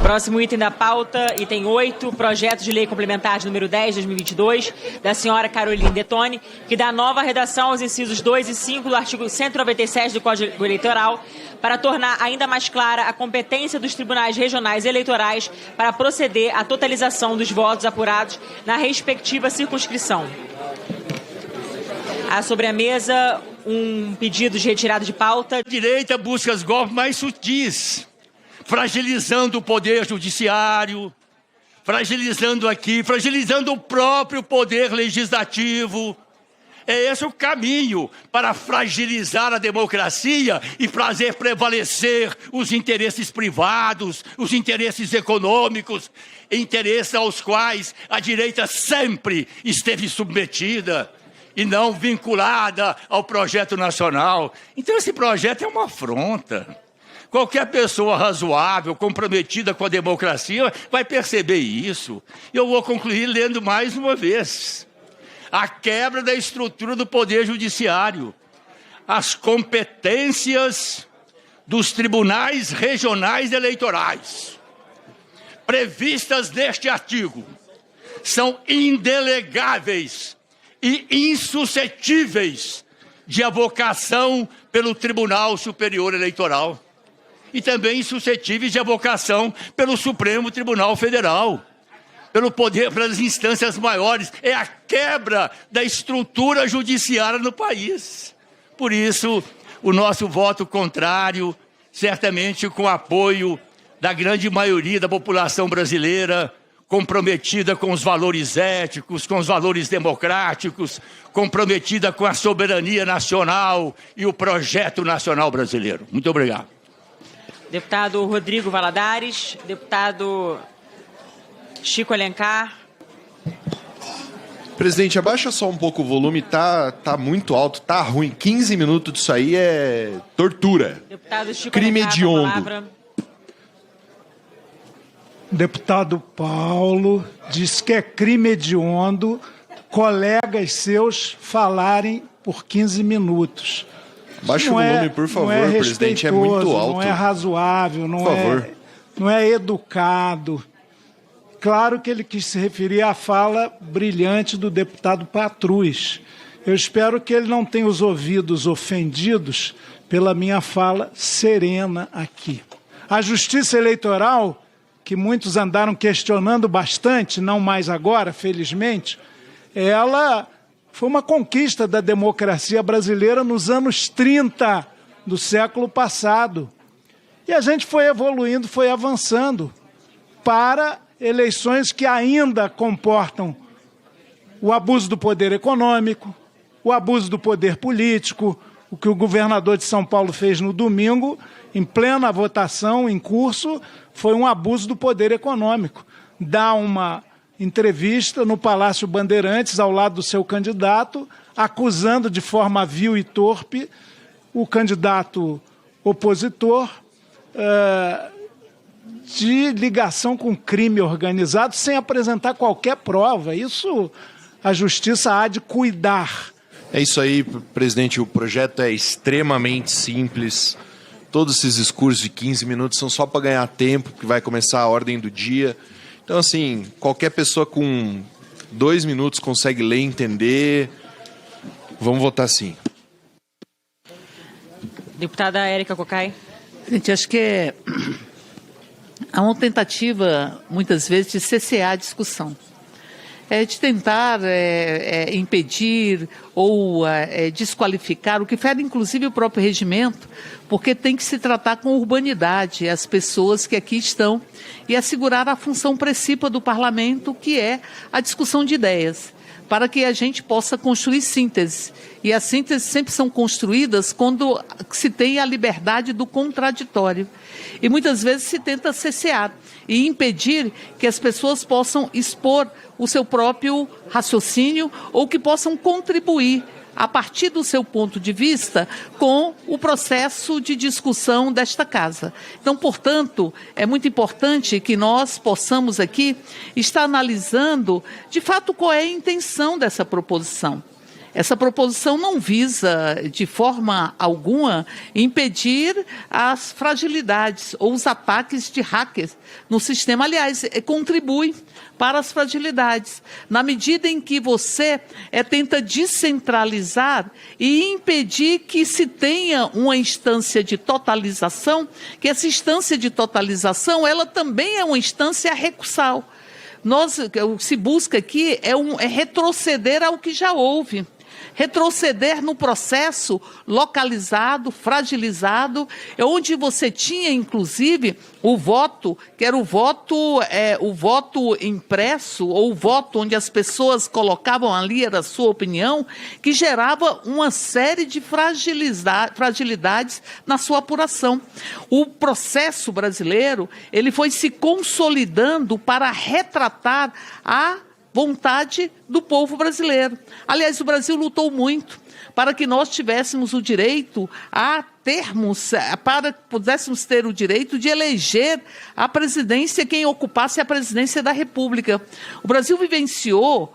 Próximo item da pauta, item 8, projeto de lei complementar de número 10, 2022, da senhora Caroline Detoni, que dá nova redação aos incisos 2 e 5 do artigo 197 do Código Eleitoral, para tornar ainda mais clara a competência dos tribunais regionais eleitorais para proceder à totalização dos votos apurados na respectiva circunscrição. Há sobre a mesa um pedido de retirada de pauta. A direita busca os golpes mais sutis, fragilizando o poder judiciário, fragilizando o próprio poder legislativo. É esse o caminho para fragilizar a democracia e fazer prevalecer os interesses privados, os interesses econômicos, interesses aos quais a direita sempre esteve submetida e não vinculada ao projeto nacional. Então esse projeto é uma afronta. Qualquer pessoa razoável, comprometida com a democracia, vai perceber isso. Eu vou concluir lendo mais uma vez. A quebra da estrutura do Poder Judiciário. As competências dos tribunais regionais eleitorais, previstas neste artigo, são indelegáveis e insuscetíveis de avocação pelo Tribunal Superior Eleitoral. E também insuscetíveis de avocação pelo Supremo Tribunal Federal, pelo poder, pelas instâncias maiores. É a quebra da estrutura judiciária no país. Por isso, o nosso voto contrário, certamente com o apoio da grande maioria da população brasileira, comprometida com os valores éticos, com os valores democráticos, comprometida com a soberania nacional e o projeto nacional brasileiro. Muito obrigado. Deputado Rodrigo Valadares, deputado Chico Alencar. Presidente, abaixa só um pouco o volume, tá muito alto, tá ruim. 15 minutos disso aí é tortura. Deputado Chico Crime Alencar, hediondo. Deputado Paulo diz que é crime hediondo colegas seus falarem por 15 minutos. Baixa o volume, por favor, presidente, é muito alto. Não é razoável, não é educado. Claro que ele quis se referir à fala brilhante do deputado Patrus. Eu espero que ele não tenha os ouvidos ofendidos pela minha fala serena aqui. A Justiça Eleitoral, que muitos andaram questionando bastante, não mais agora, felizmente, ela foi uma conquista da democracia brasileira nos anos 30 do século passado. E a gente foi evoluindo, foi avançando para eleições que ainda comportam o abuso do poder econômico, o abuso do poder político, o que o governador de São Paulo fez no domingo, em plena votação, em curso, foi um abuso do poder econômico. Dá uma entrevista no Palácio Bandeirantes, ao lado do seu candidato, acusando de forma vil e torpe o candidato opositor de ligação com crime organizado, sem apresentar qualquer prova. Isso a Justiça há de cuidar. É isso aí, presidente. O projeto é extremamente simples. Todos esses discursos de 15 minutos são só para ganhar tempo, que vai começar a ordem do dia. Então, assim, qualquer pessoa com 2 minutos consegue ler e entender. Vamos votar sim. Deputada Érica Cocai. Gente, acho que há uma tentativa, muitas vezes, de cessear a discussão. De tentar impedir ou desqualificar, o que fere inclusive o próprio regimento, porque tem que se tratar com urbanidade as pessoas que aqui estão e assegurar a função principal do parlamento, que é a discussão de ideias, para que a gente possa construir síntese. E as sínteses sempre são construídas quando se tem a liberdade do contraditório. E muitas vezes se tenta cessear e impedir que as pessoas possam expor o seu próprio raciocínio ou que possam contribuir a partir do seu ponto de vista com o processo de discussão desta casa. Então, portanto, é muito importante que nós possamos aqui estar analisando, de fato, qual é a intenção dessa proposição. Essa proposição não visa, de forma alguma, impedir as fragilidades ou os ataques de hackers no sistema. Aliás, contribui para as fragilidades, na medida em que você tenta descentralizar e impedir que se tenha uma instância de totalização, que essa instância de totalização, ela também é uma instância recursal. O que se busca aqui é retroceder ao que já houve. Retroceder no processo localizado, fragilizado, onde você tinha, inclusive, o voto, que era o voto impresso, ou o voto onde as pessoas colocavam ali, era a sua opinião, que gerava uma série de fragilidades na sua apuração. O processo brasileiro, ele foi se consolidando para retratar a vontade do povo brasileiro. Aliás, o Brasil lutou muito para que nós tivéssemos o direito para que pudéssemos ter o direito de eleger a presidência, quem ocupasse a presidência da República. O Brasil vivenciou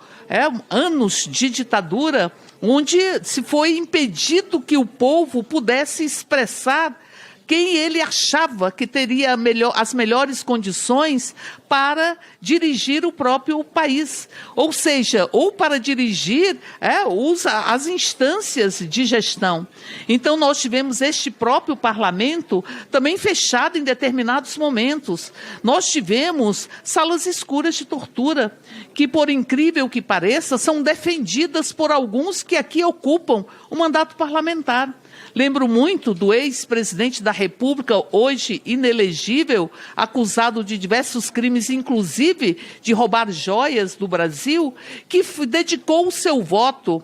anos de ditadura, onde se foi impedido que o povo pudesse expressar quem ele achava que teria as melhores condições para dirigir o próprio país. Ou seja, ou para dirigir as instâncias de gestão. Então, nós tivemos este próprio parlamento também fechado em determinados momentos. Nós tivemos salas escuras de tortura, que, por incrível que pareça, são defendidas por alguns que aqui ocupam o mandato parlamentar. Lembro muito do ex-presidente da República, hoje inelegível, acusado de diversos crimes, inclusive de roubar joias do Brasil, que dedicou o seu voto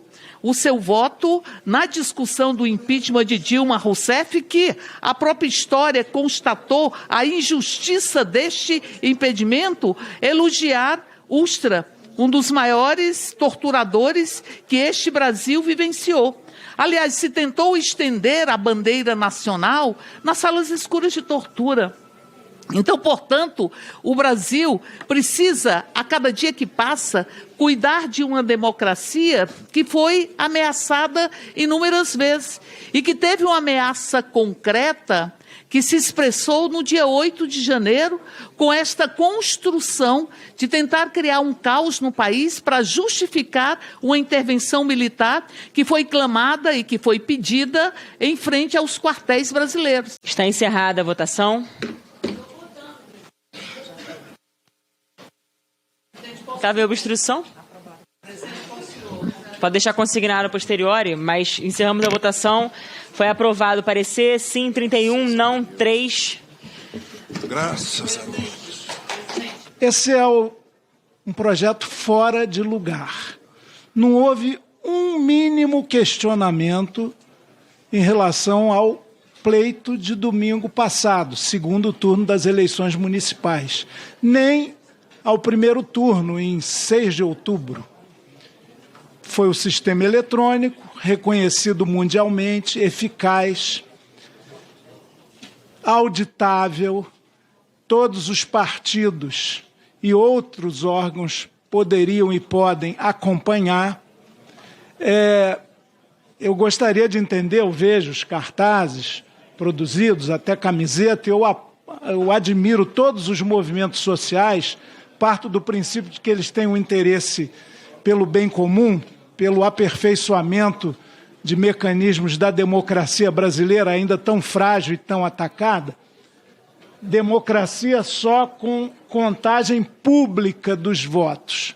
na discussão do impeachment de Dilma Rousseff, que a própria história constatou a injustiça deste impedimento, elogiar Ustra, um dos maiores torturadores que este Brasil vivenciou. Aliás, se tentou estender a bandeira nacional nas salas escuras de tortura. Então, portanto, o Brasil precisa, a cada dia que passa, cuidar de uma democracia que foi ameaçada inúmeras vezes e que teve uma ameaça concreta que se expressou no dia 8 de janeiro, com esta construção de tentar criar um caos no país para justificar uma intervenção militar que foi clamada e que foi pedida em frente aos quartéis brasileiros. Está encerrada a votação. Está a obstrução? Pode deixar consignado a posteriori, mas encerramos a votação. Foi aprovado o parecer, sim 31, não 3. Graças a Deus. Esse é um projeto fora de lugar. Não houve um mínimo questionamento em relação ao pleito de domingo passado, segundo turno das eleições municipais, nem ao primeiro turno, em 6 de outubro. Foi o sistema eletrônico, reconhecido mundialmente, eficaz, auditável, todos os partidos e outros órgãos poderiam e podem acompanhar. Eu gostaria de entender, eu vejo os cartazes produzidos, até camiseta, eu admiro todos os movimentos sociais, parto do princípio de que eles têm um interesse pelo bem comum, pelo aperfeiçoamento de mecanismos da democracia brasileira ainda tão frágil e tão atacada. Democracia só com contagem pública dos votos.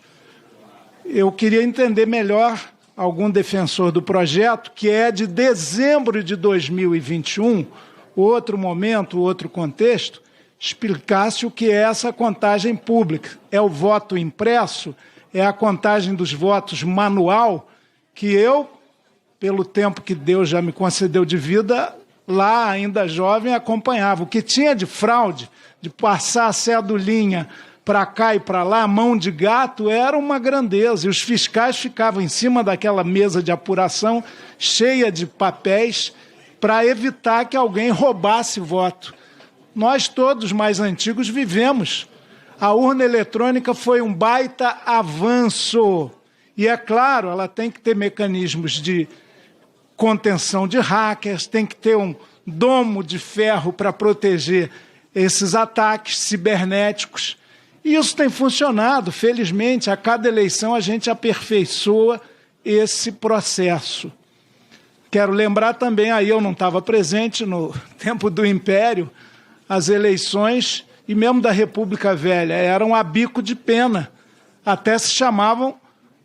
Eu queria entender melhor algum defensor do projeto, que é de dezembro de 2021, outro momento, outro contexto, explicasse o que é essa contagem pública. É o voto impresso? É a contagem dos votos manual, que eu, pelo tempo que Deus já me concedeu de vida, lá ainda jovem, acompanhava. O que tinha de fraude, de passar a cedulinha para cá e para lá, mão de gato, era uma grandeza. E os fiscais ficavam em cima daquela mesa de apuração, cheia de papéis, para evitar que alguém roubasse voto. Nós todos mais antigos vivemos. A urna eletrônica foi um baita avanço E, é claro, ela tem que ter mecanismos de contenção de hackers, tem que ter um domo de ferro para proteger esses ataques cibernéticos. E isso tem funcionado, felizmente, a cada eleição a gente aperfeiçoa esse processo. Quero lembrar também, aí eu não estava presente no tempo do Império, as eleições, e mesmo da República Velha, eram a bico de pena. Até se chamavam,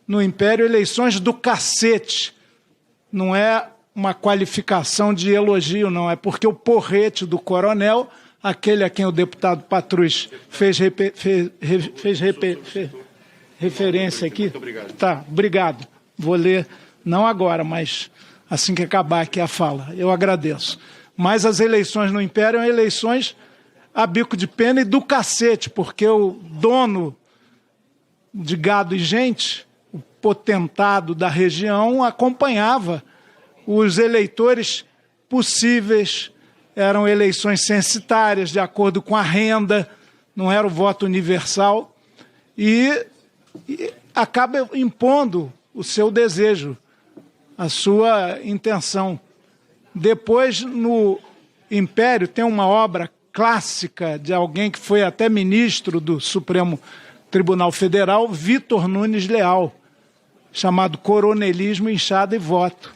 no Império, eleições do cacete. Não é uma qualificação de elogio, não, é porque o porrete do coronel, aquele a quem o deputado Patrus fez referência aqui. Muito obrigado. Tá, obrigado. Vou ler, não agora, mas assim que acabar aqui a fala. Eu agradeço. Mas as eleições no Império são eleições a bico de pena e do cacete, porque o dono de gado e gente, o potentado da região, acompanhava os eleitores possíveis. Eram eleições censitárias, de acordo com a renda, não era o voto universal, e acaba impondo o seu desejo, a sua intenção. Depois, no Império, tem uma obra clássica de alguém que foi até ministro do Supremo Tribunal Federal, Vitor Nunes Leal, chamado Coronelismo, Inchada e Voto.